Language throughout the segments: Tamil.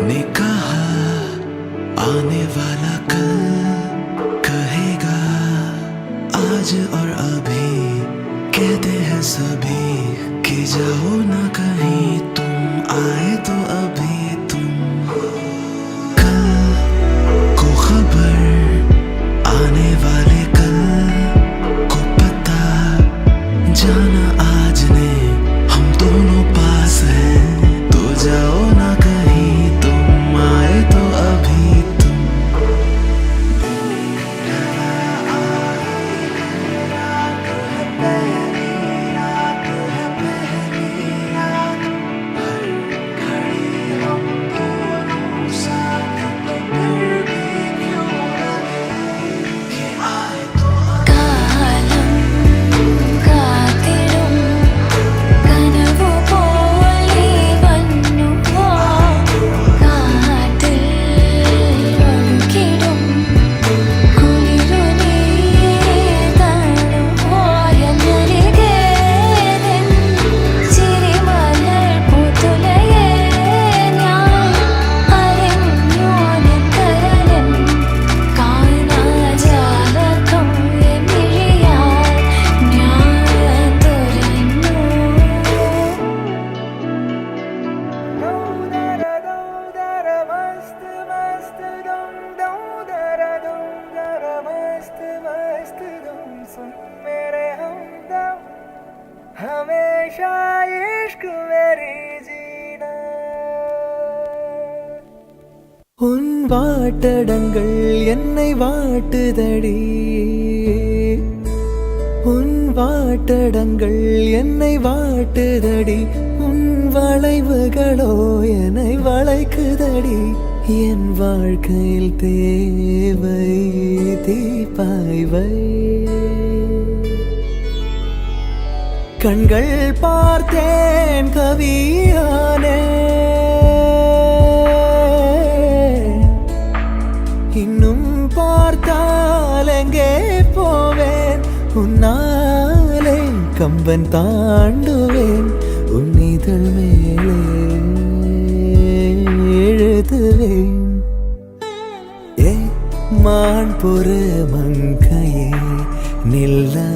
ने कहा आने वाला कल कहेगा आज और अभी। कहते हैं सभी कि जाओ ना कहीं, तुम आए तो अभी तुम। कल को खबर आने वाले कल को पता, जाना आज ने हम दोनों पास हैं। तो जाओ ना कहीं, तुम आए तो अभी तुम। हमेशा इश्क मेरी जीना உன் வாட்டடங்கள் என்னை வாட்டுதடி உன் வாட்டடங்கள் என்னை வாட்டுதடி உன் வளைவுகளோ என்னை வளைக்குதடி என் வாழ்க்கையில் தேவை தீபாய்வை கண்கள் பார்த்தேன் கவியானே இன்னும் பார்த்தால் எங்கே போவேன் உன்னாலே கம்பன் தாண்டுவேன் உன் இதழ் மேலே எழுதுவேன் ஏ மான் பொறு மங்கையே நில்லாயோ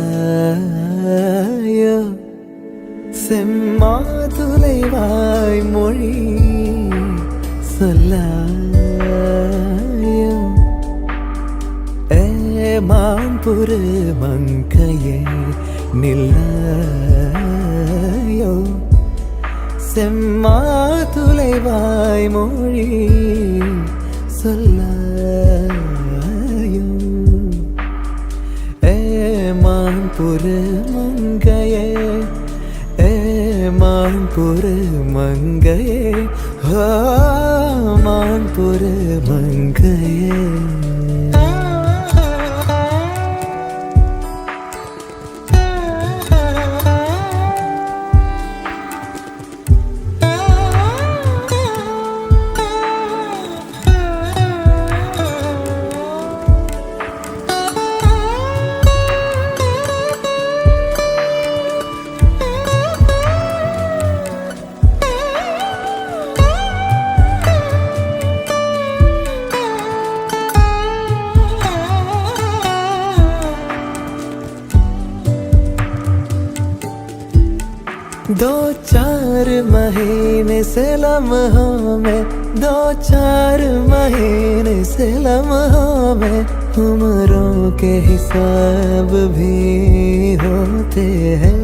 செம்மாதுளைவாய் மொழி சொல்லாயோ ஏ மான்புரு மங்கையே நில்லாயோ செம்மாதுளைவாய் மொழி சொல்லாயோ ஏ மான்புரு மங்கையே ஏ மான்புரு மங்கையே ஓ மான்புரு மங்கையே दो चार महीने से लम्हों में दो चार महीने से लम्हों में उम्रों के हिसाब भी होते हैं।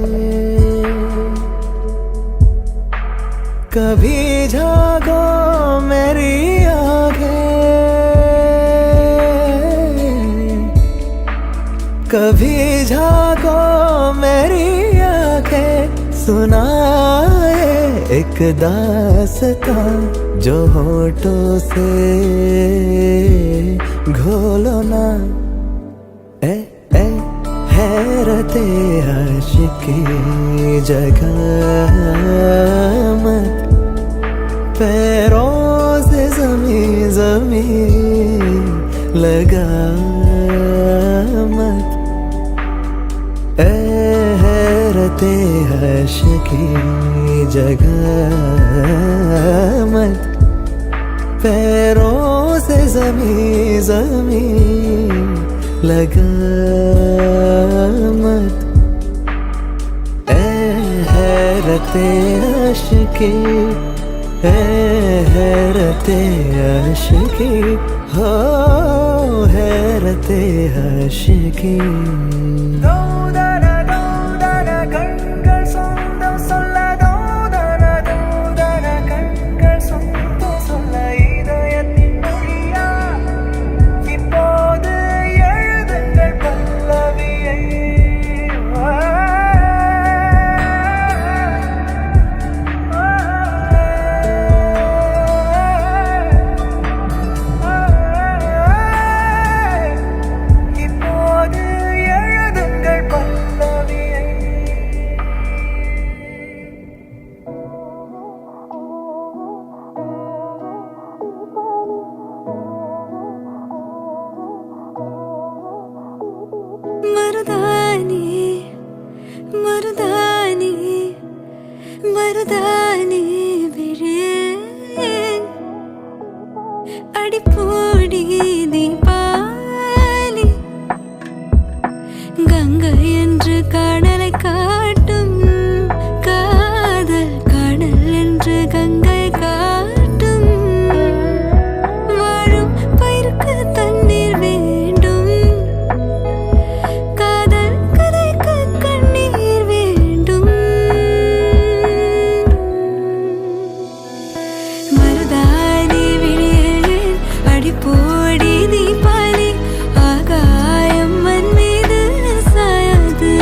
कभी जागो मेरी आँखें, कभी जागो मेरी आँखें, सुनाए एक दास्तां जो होठों से घोलो ना। ए ए हैरते आशिकी जगह मत, पैरों से ज़मीं ज़मीं लगा मत। ए हैरते आशिकी जगह मत, जमी लगा मत ए हैरते आशिकी ए हैरते आशिकी हो हैरते आशिकी மருதானி விழியேன் அடிப்போடி தீபாவளி கங்கை என்று கடலை காட்டும் காதல் கடல் என்று கங்கை காட்டும் வாழும் பயிருக்கு தண்ணீர் வேண்டும் காதல் கதைக்கு கண்ணீர் வேண்டும் மருதானி விழியேன் அடிப்போடி தீபாவளி ஆகாயம் மண் மீது சாயாது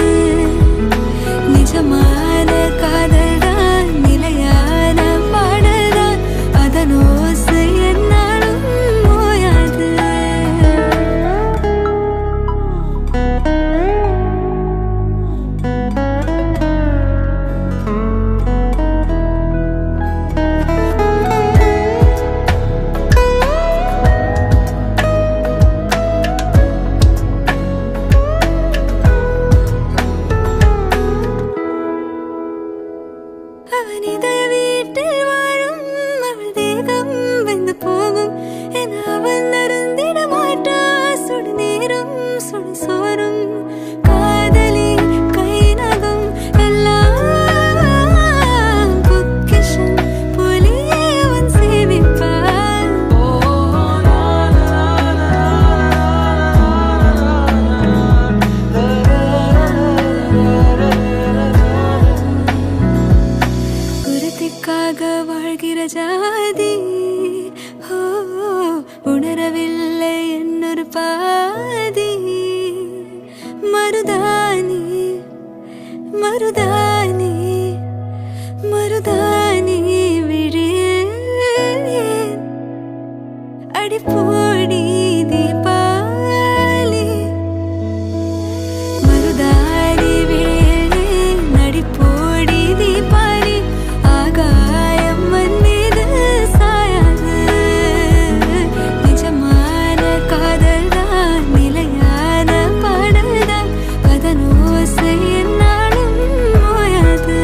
நிஜமான காதல் தான் நிலையான பாடல் தான் அதன் ஓசை என்னாலும் ஓயாது அவன் இதய வீட்டில் வாழும் அவள் தேகம் வெந்து போகும் என அவன் அருந்திட மாட்டா சுடு நேரம் சுடு சோறும் காதலி கை நகம் எல்லாம் பொக்கிஷம் போலியே அவன் சேமிப்பான் குருத்திக்காக வாழ்கிற ஜாதி ஓ உணரவில்லை என்னொரு பாதி மருதானி மருதானி மருதானி விழியேன் அடிப்போடி தீபாவளி மருதானி விழியேன் அடிப்போடி தீபாவளி ஆகாயம் மண் மீது சாயாது நிஜமான காதல் தான் நிலையான பாடல் தான் அதன் ஓசை என்னாலும் ஓயாது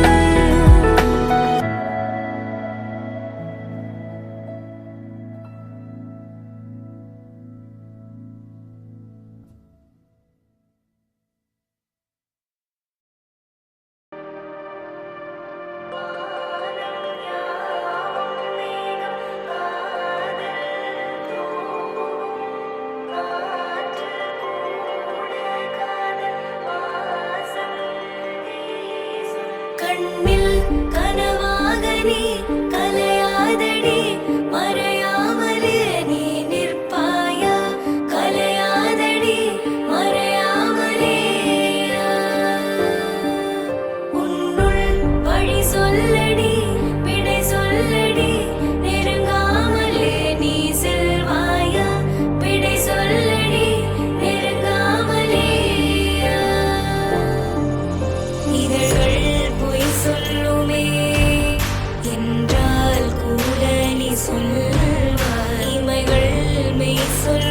கண்ணில் கனவாக நீ கலையாதடி மறையாமலே நீ நிற்பாயா கலையாதடி மறையாமலே உன்னுள் வழி சொல்லடி விடை சொல்லடி நெருங்காமலே நீ செல்வாயா விடை சொல்லடி நெருங்காமலே இதழ்கள் பொய் சொல்லுமே என்றால் கூட நீ சொல்வாய் இமைகள் மெய் சொல்